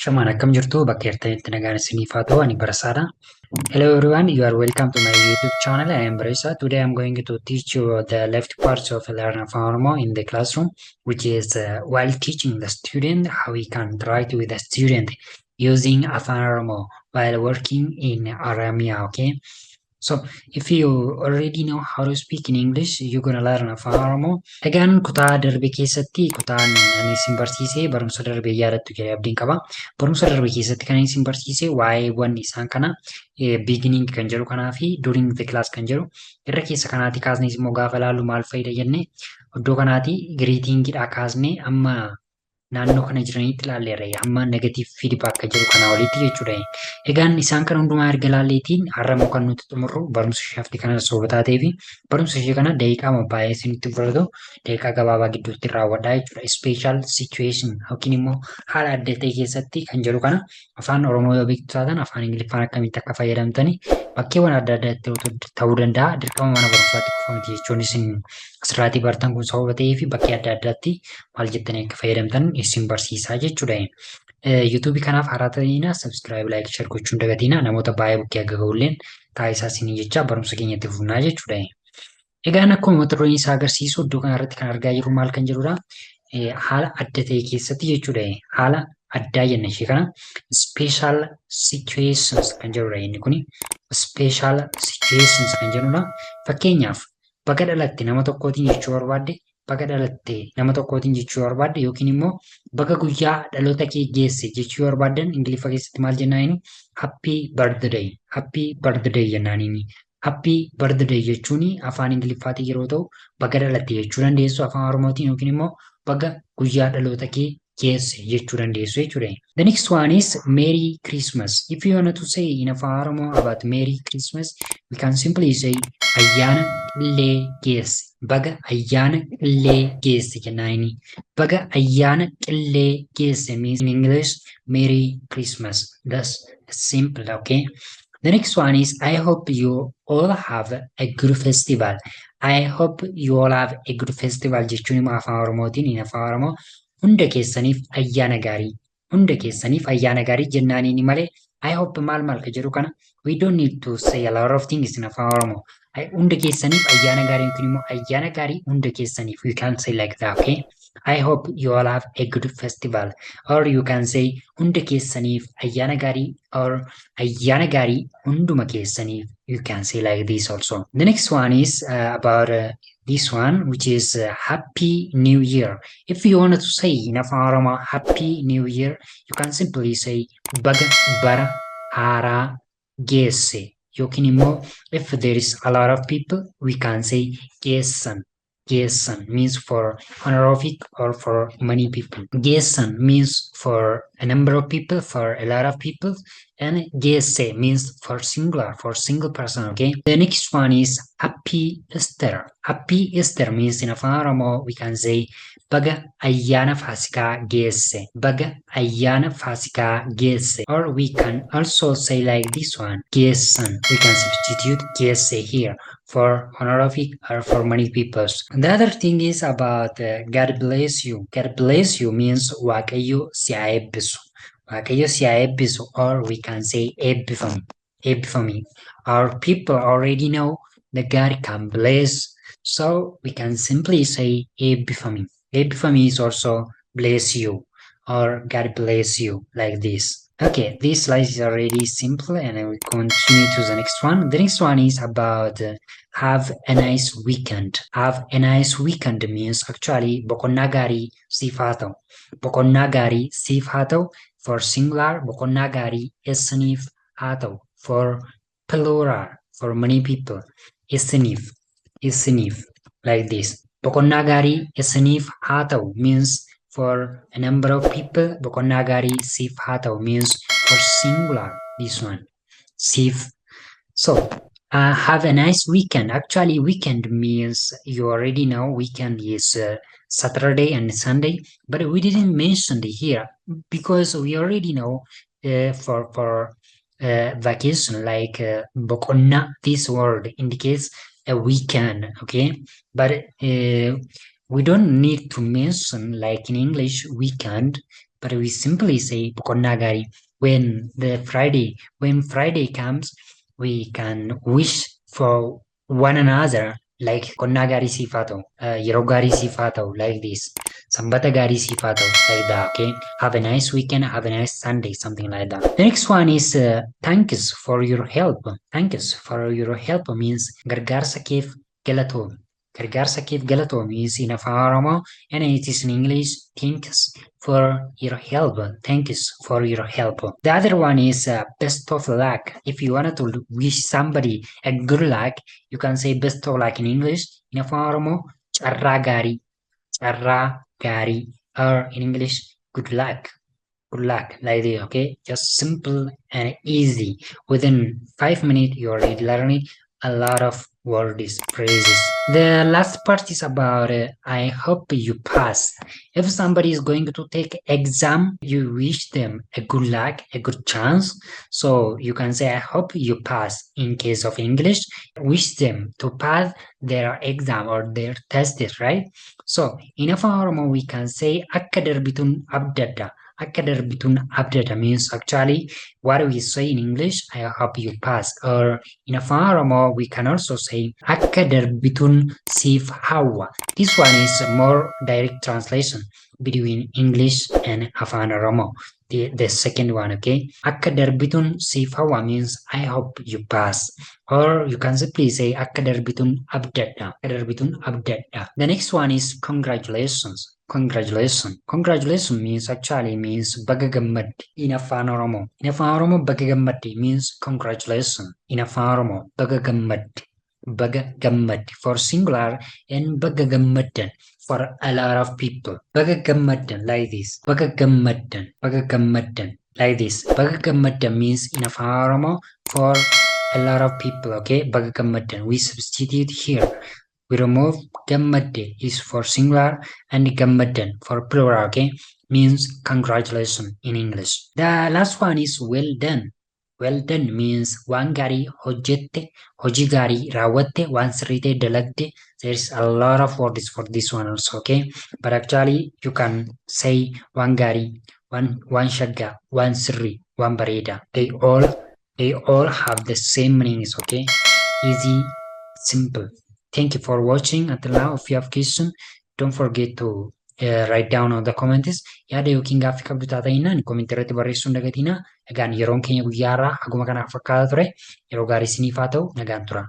Shaman akkam jirtu bakka jirtanitti nagaan isiniif haa ta'u ani Barasaadha. Hello everyone, you are welcome to my YouTube channel. I am Beresa. Today I am going to teach you the left parts of Learn Afaan Oromoo in the classroom, which is while teaching the student how we can write with the student using Afaan Oromoo while working in Oromia. Okay. So if you already know how to speak in English, you're gonna learn Afaan Oromoo. Egaan kutaa darbe keessatti kutaan ani isin barsiise barumsa darbe yaadattu jedhee abdiin qaba. Barumsa darbe keessatti kan isin barsiise waa'ee wanni isaan kana beginning kan jedhu kanaa fi during the class kan jedhu irra keessa kanaati kaasnees immoo gaafa ilaallu maal fayyada jennee iddoo kanaati greetingidhaa kaasnee amma naannoo kana jiranitti ilaalleerra amma negative feedback kan jedhu kana walitti jechuudha. Egaan isaan kan hundumaa erga ilaalleetiin har'ammoo kan nuti xumurru barumsa ishee kana soobataa ta'ee fi barumsa ishee kana daqiiqaa baay'ee isinitti fudhatu daqiiqaa gabaabaa gidduutti raawwadhaa jechuudha. Special situation yookiin immoo haala adda ta'e keessatti kan jedhu kana afaan Oromoo yoo beektu taatan afaan Ingiliffaan akkamitti akka fayyadamtani bakkeewwan adda addaatti ta'uu danda'a. Dirqama mana barumsaatti kufamti jechuun isin asirraatii bartan kun sababa ta'ee fi bakkee adda addaatti maal jettanii akka fayyadamtan isin barsiisaa jechuudha. YouTube kanaaf haaraa ta'ina subscribe like share gochuun dagatina namoota baay'ee bukkee akka ga'ulleen taasisaa isin jecha barumsa keenyatti fufnaa jechuudha. Egaan akkuma mata dureen isaa agarsiisu iddoo kanarratti kan argaa jirru maal kan jedhudha haala adda ta'e keessatti jechuudha. Haala addaa jenna ishee kana special situations kan jedhudha inni kuni special situations kan jedhudha. Fakkeenyaaf bakka dhalatti nama tokkootiin jechuu barbaadde bakka dhalatte nama tokkootiin jechuu barbaadde yookiin immoo bakka guyyaa dhaloota kee geesse jechuu barbaaddan Ingiliffa keessatti maal jennaani happy birthday jennaani. Happy birthday jechuun afaan Ingiliffaatiin yeroo ta'u bakka dhalatte jechuu dandeessu afaan Oromootiin yookiin immoo bakka guyyaa dhaloota kee geesse jechuu dandeessu jechuudha. The next one is Merry Christmas. If you want to say in Afaan Oromoo about Merry Christmas, we can simply say ayyaana qillee geesse. Baga ayyaana qillee geesse jennaani. Baga ayyaana qillee geesse means in English Merry Christmas. That's simple, okay? The next one is I hope you all have a good festival. I hope you all have a good festival jechuun immoo afaan Oromootiin in Afaan Oromoo hunda keessaniif ayyaana gaarii jennaaniin malee I hope maal ka jedhu kana we don't need to say a lot of things in Afaan Oromoo. Hunda keessaniif ayyaana gaarii yookiin immoo ayyaana gaarii hunda keessaniif you can say like that, okay? I hope you all have a good festival. Or you can say hunda keessaniif ayyaana gaarii or ayyaana gaarii hunduma keessaniif. You can say like this also. The next one is about this one, which is Happy New Year. If you want to say in Afaan Oromoo Happy New Year, you can simply say Baga Bara Haaraa Geesse. Yookiin immoo if there is a lot of people, we can say geessan. Geessan means for honorific or for many people. Geessan means for a number of people, for a lot of people, and geesse means for single person, okay? The next one is Happy Easter. Happy Easter means in Afaan Oromoo we can say Baga ayyaana Faasikaa geesse. Baga ayyaana Faasikaa geesse. Or we can also say like this one, geessan. We can substitute geesse here for honorific or for many peoples. The other thing is about God bless you. God bless you means Waaqayyo si haa eebbisu. Waaqayyo si haa eebbisu, or we can say eebbifami. Eebbifami. Our people already know that God can bless, so we can simply say eebbifami. Eebbifami is also bless you or God bless you like this. Okay, this slide is already simple and I will continue to the next one. The next one is about have a nice weekend. Have a nice weekend means actually boqonnaa gaarii siif haa ta'u. Boqonnaa gaarii siif haa ta'u. For singular, boqonnaa gaarii isiniif haa ta'u. For plural, for many people, isiniif like this. Boqonnaa gaarii isiniif haa ta'u means for a number of people. Boqonnaa gaarii siif haa ta'u means for singular, this one, siif. So have a nice weekend. Actually, weekend means you already know weekend is Saturday and Sunday, but we didn't mention it here because we already know for vacation, like boqonnaa, this word indicates a weekend, okay? But we don't need to mention like in English weekend but we simply say boqonnaa gaarii. When Friday comes, we can wish for one another like boqonnaa gaarii siif haa ta'u, yeroo gaarii siif haa ta'u, like this. Sanbata gaarii siif haa ta'u, like that, okay? Have a nice weekend, have a nice Sunday, something like that. The next one is thanks for your help. Thanks for your help means gargaarsa keef galatoomi. Gargaarsa keef galatoomi is in Afaan Oromoo and it is in English. Thanks for your help. Thanks for your help. The other one is best of luck. If you wanted to wish somebody a good luck, you can say best of luck in English. In Afaan Oromoo, carraa gaarii, or in English, good luck. Good luck, like this, okay? Just simple and easy. Within 5 minutes, you already learning a lot of words, phrases. The last part is about I hope you pass. If somebody is going to take exam, you wish them a good luck, a good chance. So you can say I hope you pass. In case of English, wish them to pass their exam or their test, right? So in Afaan Oromoo, we can say akka darbituun abdadda. Akka darbituun abdadda means actually what we say in English, I hope you pass. Or in Afaan Oromoo, we can also say akka darbituun siif hawwa. This one is a more direct translation between English and Afaan Oromoo. The second one, okay? Akka darbituun siif hawwa means I hope you pass. Or you can simply say akka darbituun abdadda. Akka darbituun abdadda. The next one is congratulations. Congratulations means actually means baga gammadde in Afaan Oromoo. In Afaan Oromoo baga gammadde means congratulations. In Afaan Oromoo baga gammadde. Baga gammadde for singular and baga gammaddan for a lot of people. Baga gammaddan like this. Baga gammaddan. Baga gammaddan like this. Baga gammaddan means in Afaan Oromoo for a lot of people, okay? Baga gammaddan. We substitute here. We remove gammadde is for singular and gammaddan for plural, okay? Means congratulations in English. The last one is well done. Well done means waan gaarii hojjette, hojii gaarii raawwatte, waan sirrii ta'e dalagde. There's a lot of words for this one also, okay? But actually you can say waan gaarii, waan shaggaa, waan sirrii, waan bareeda. They all have the same meanings, okay? Easy, simple. Thank you for watching until now. If you have questions, don't forget to write down on the comments. Yaada yookiin gaaffii qabdu taatanii komentii irratti barreessuu hin dagatinaa. Egaan yeroon keenya guyyaa irraa haguma kanaaf fakkaata ture. Yeroo gaarii isiniif haa ta'u, nagaan tura.